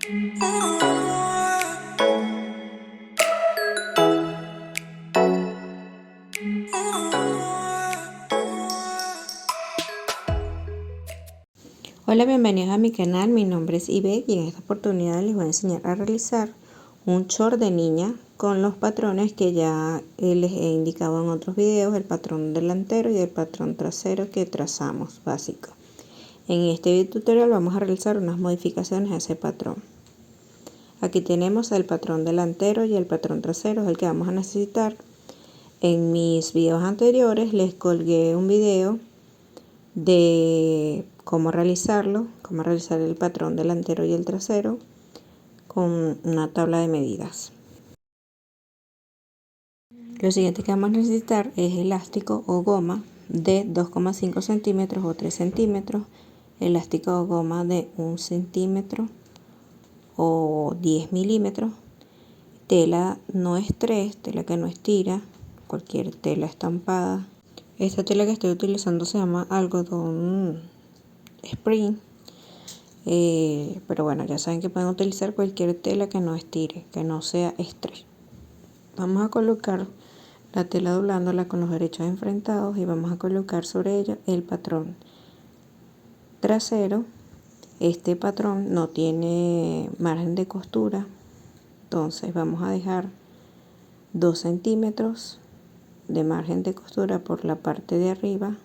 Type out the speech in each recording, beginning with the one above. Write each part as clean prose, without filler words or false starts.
Hola, bienvenidos a mi canal. Mi nombre es Ibe y en esta oportunidad les voy a enseñar a realizar un short de niña con los patrones que ya les he indicado en otros videos, el patrón delantero y el patrón trasero que trazamos básico. En este video tutorial vamos a realizar unas modificaciones a ese patrón. Aquí tenemos el patrón delantero y el patrón trasero, es el que vamos a necesitar. En mis videos anteriores les colgué un video de cómo realizarlo, cómo realizar el patrón delantero y el trasero con una tabla de medidas. Lo siguiente que vamos a necesitar es elástico o goma de 2,5 centímetros o 3 centímetros, elástico o goma de 1 centímetro o 10 milímetros, tela no estrés, tela que no estira, cualquier tela estampada. Esta tela que estoy utilizando se llama algodón spring, pero bueno, ya saben que pueden utilizar cualquier tela que no estire, que no sea estrés. Vamos a colocar la tela doblándola con los derechos enfrentados y vamos a colocar sobre ella el patrón trasero. Este patrón no tiene margen de costura, entonces vamos a dejar 2 centímetros de margen de costura por la parte de arriba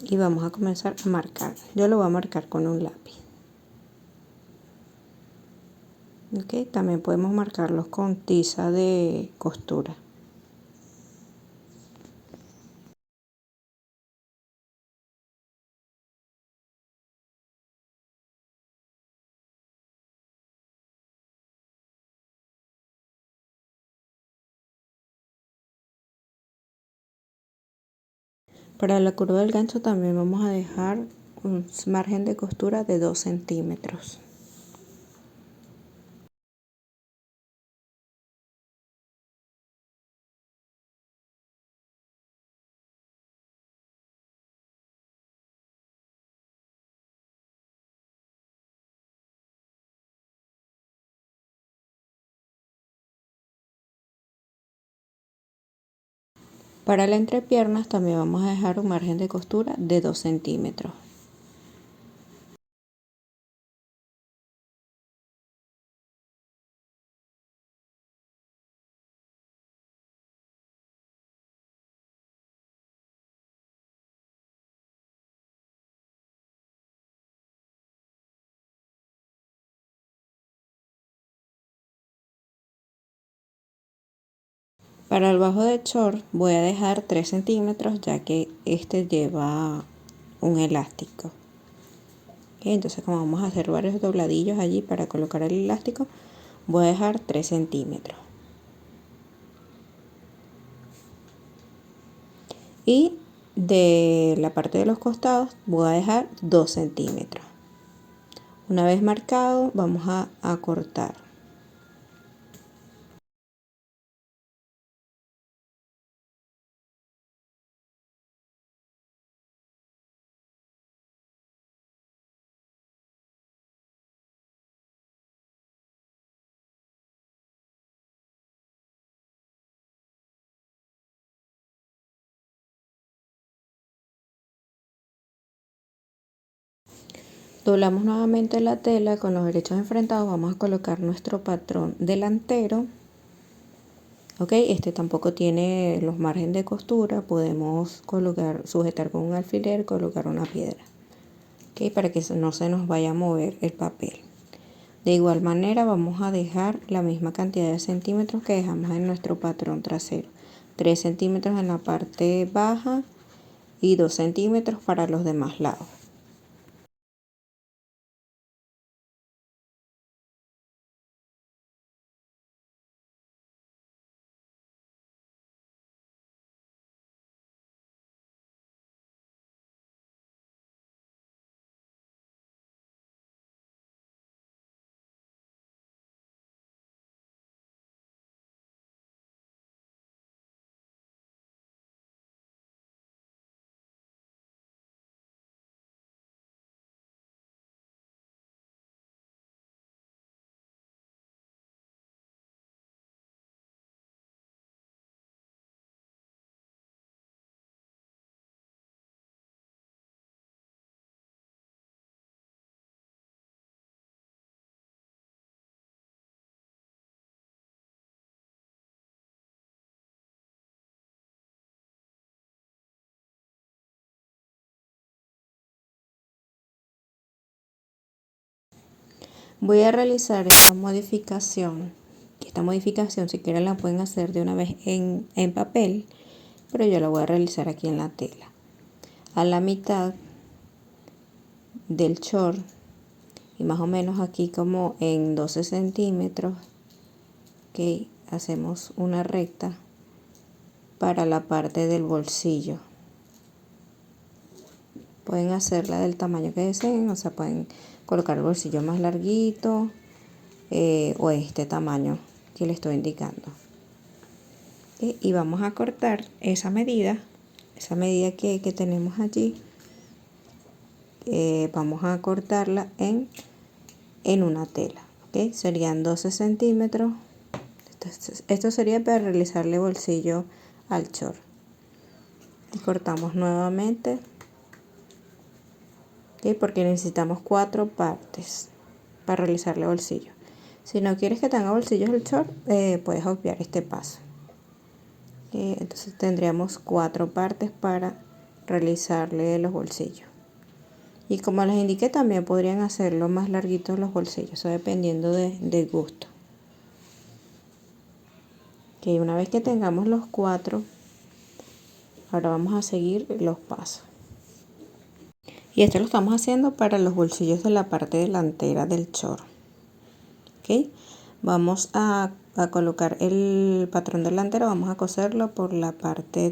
y vamos a comenzar a marcar. Yo lo voy a marcar con un lápiz. Okay, también podemos marcarlos con tiza de costura. Para la curva del gancho también vamos a dejar un margen de costura de 2 centímetros. Para la entrepiernas también vamos a dejar un margen de costura de 2 centímetros. Para el bajo de short voy a dejar 3 centímetros ya que este lleva un elástico. Okay, entonces como vamos a hacer varios dobladillos allí para colocar el elástico, voy a dejar 3 centímetros. Y de la parte de los costados voy a dejar 2 centímetros. Una vez marcado vamos a cortar. Doblamos nuevamente la tela con los derechos enfrentados, vamos a colocar nuestro patrón delantero. Ok, este tampoco tiene los márgenes de costura, podemos sujetar con un alfiler, colocar una piedra. Ok, para que no se nos vaya a mover el papel. De igual manera vamos a dejar la misma cantidad de centímetros que dejamos en nuestro patrón trasero. 3 centímetros en la parte baja y 2 centímetros para los demás lados. Voy a realizar esta modificación. Esta modificación, si quieren, la pueden hacer de una vez en papel, pero yo la voy a realizar aquí en la tela. A la mitad del short y más o menos aquí como en 12 centímetros, que hacemos una recta para la parte del bolsillo. Pueden hacerla del tamaño que deseen, o sea, pueden colocar el bolsillo más larguito o este tamaño que le estoy indicando. Y vamos a cortar esa medida que tenemos allí. Vamos a cortarla en una tela. ¿Okay? Serían 12 centímetros. Esto sería para realizarle bolsillo al short. Y cortamos nuevamente. ¿Okay? Porque necesitamos 4 partes para realizarle bolsillo. Si no quieres que tenga bolsillos el short, puedes obviar este paso. Entonces tendríamos 4 partes para realizarle los bolsillos. Y como les indiqué, también podrían hacerlo más larguitos los bolsillos, eso dependiendo del gusto. Que una vez que tengamos los 4, ahora vamos a seguir los pasos. Y esto lo estamos haciendo para los bolsillos de la parte delantera del short. ¿Okay? Vamos a colocar el patrón delantero, vamos a coserlo por la parte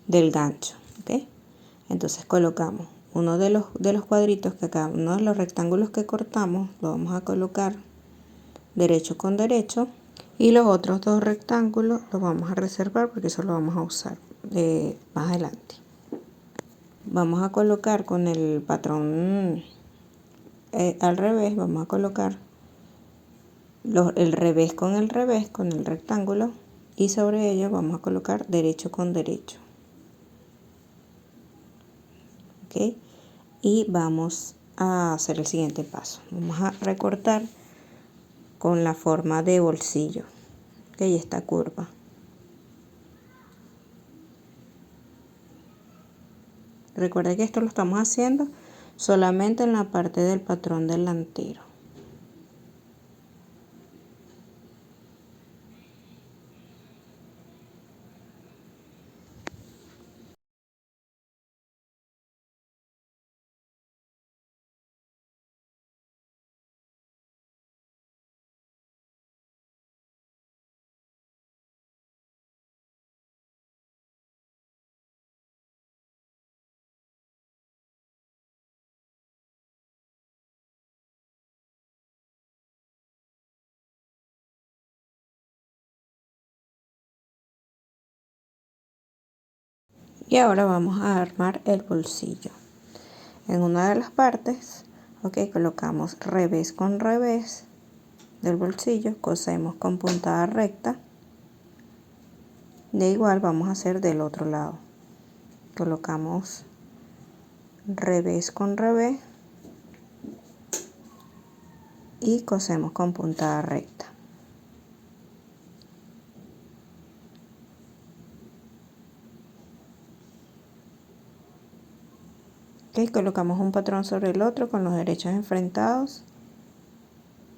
del gancho. ¿Okay? Entonces colocamos uno de los cuadritos que acá, uno de los rectángulos que cortamos, lo vamos a colocar derecho con derecho, y los otros 2 rectángulos los vamos a reservar porque eso lo vamos a usar más adelante. Vamos a colocar con el patrón al revés, vamos a colocar el revés con el rectángulo, y sobre ello vamos a colocar derecho con derecho. ¿Okay? Y vamos a hacer el siguiente paso. Vamos a recortar con la forma de bolsillo, ¿okay? Esta curva. Recuerda que esto lo estamos haciendo solamente en la parte del patrón delantero. Y ahora vamos a armar el bolsillo. En una de las partes, colocamos revés con revés del bolsillo, cosemos con puntada recta. De igual vamos a hacer del otro lado. Colocamos revés con revés y cosemos con puntada recta. Colocamos un patrón sobre el otro con los derechos enfrentados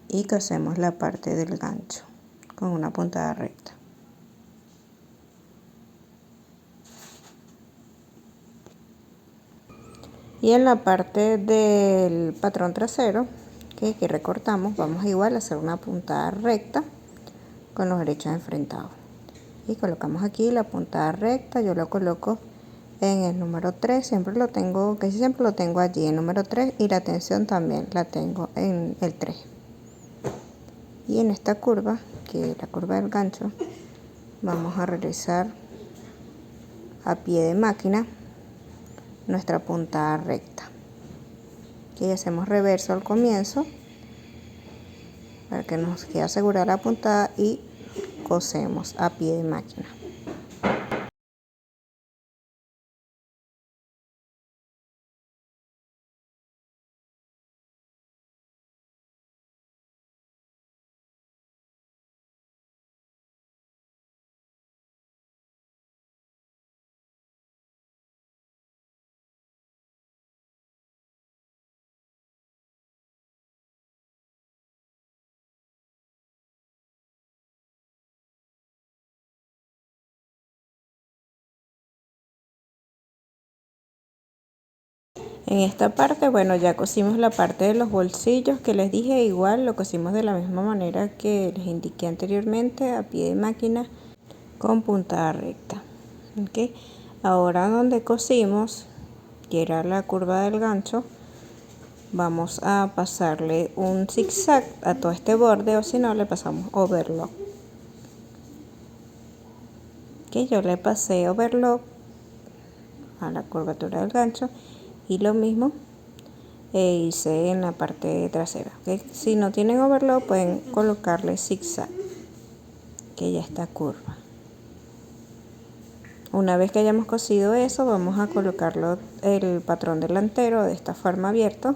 y cosemos la parte del gancho con una puntada recta. Y en la parte del patrón trasero que recortamos, vamos igual a hacer una puntada recta con los derechos enfrentados. Y colocamos aquí la puntada recta, yo lo coloco en el número 3, casi siempre lo tengo allí, el número 3, y la tensión también la tengo en el 3. Y en esta curva, que es la curva del gancho, vamos a realizar a pie de máquina nuestra puntada recta. Aquí hacemos reverso al comienzo para que nos quede asegurada la puntada y cosemos a pie de máquina. En esta parte, bueno, ya cosimos la parte de los bolsillos que les dije, igual lo cosimos de la misma manera que les indiqué anteriormente, a pie de máquina con puntada recta. ¿Okay? Ahora donde cosimos, que era la curva del gancho, vamos a pasarle un zigzag a todo este borde, o si no le pasamos overlock. Que yo le pasé overlock a la curvatura del gancho y lo mismo hice en la parte trasera. ¿Okay? Si no tienen overlock pueden colocarle zigzag, que ya está curva. Una vez que hayamos cosido eso, vamos a colocarlo el patrón delantero de esta forma abierto.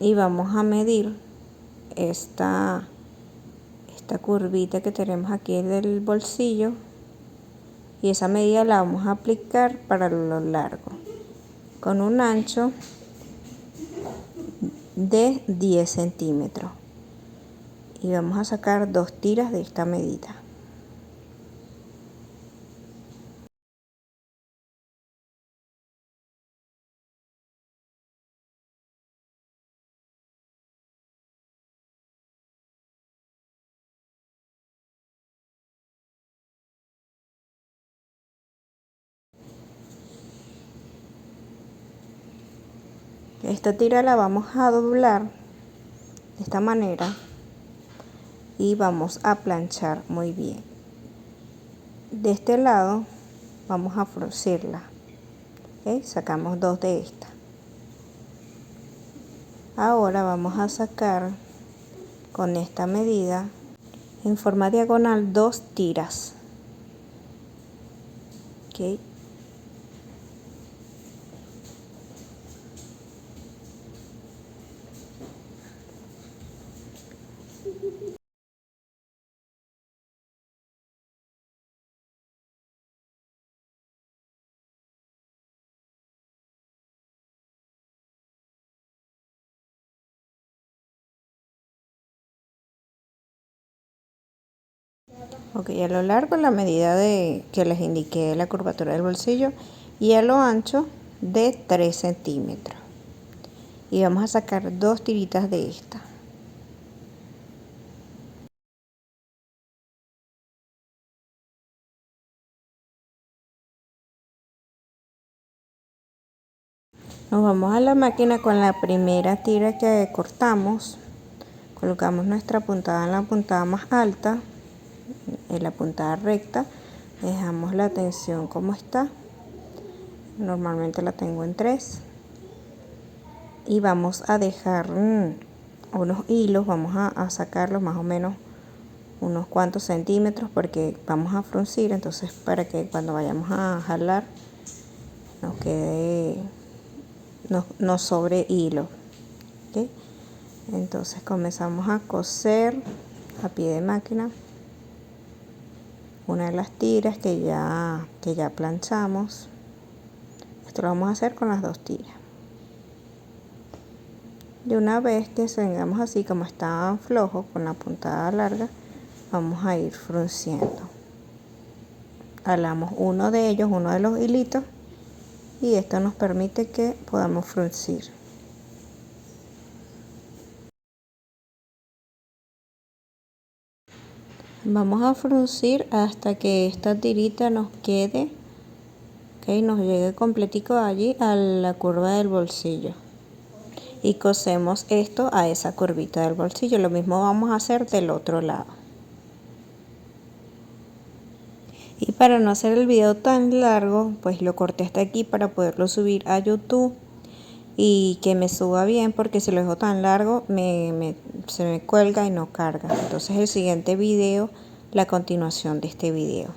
Y vamos a medir esta curvita que tenemos aquí del bolsillo, y esa medida la vamos a aplicar para lo largo con un ancho de 10 centímetros, y vamos a sacar 2 tiras de esta medida. Esta tira la vamos a doblar de esta manera y vamos a planchar muy bien. De este lado vamos a fruncirla. ¿Okay? Sacamos 2 de estas. Ahora vamos a sacar con esta medida en forma diagonal 2 tiras. ¿Okay? Ok, a lo largo la medida de que les indiqué de la curvatura del bolsillo, y a lo ancho de 3 centímetros. Y vamos a sacar 2 tiritas de esta. Nos vamos a la máquina con la primera tira que cortamos. Colocamos nuestra puntada en la puntada más alta, en la puntada recta. Dejamos la tensión como está. Normalmente la tengo en 3. Y vamos a dejar unos hilos, vamos a sacarlos más o menos unos cuantos centímetros, porque vamos a fruncir, entonces para que cuando vayamos a jalar nos quede, no sobre hilo. ¿Okay? Entonces comenzamos a coser a pie de máquina una de las tiras que ya planchamos. Esto lo vamos a hacer con las 2 tiras. Y una vez que tengamos así como está flojo con la puntada larga, vamos a ir frunciendo. Jalamos uno de ellos, uno de los hilitos, y esto nos permite que podamos fruncir. Vamos a fruncir hasta que esta tirita nos quede, nos llegue completico allí a la curva del bolsillo. Y cosemos esto a esa curvita del bolsillo. Lo mismo vamos a hacer del otro lado. Y para no hacer el video tan largo, pues lo corté hasta aquí para poderlo subir a YouTube y que me suba bien, porque si lo dejo tan largo se me cuelga y no carga. Entonces el siguiente video, la continuación de este video.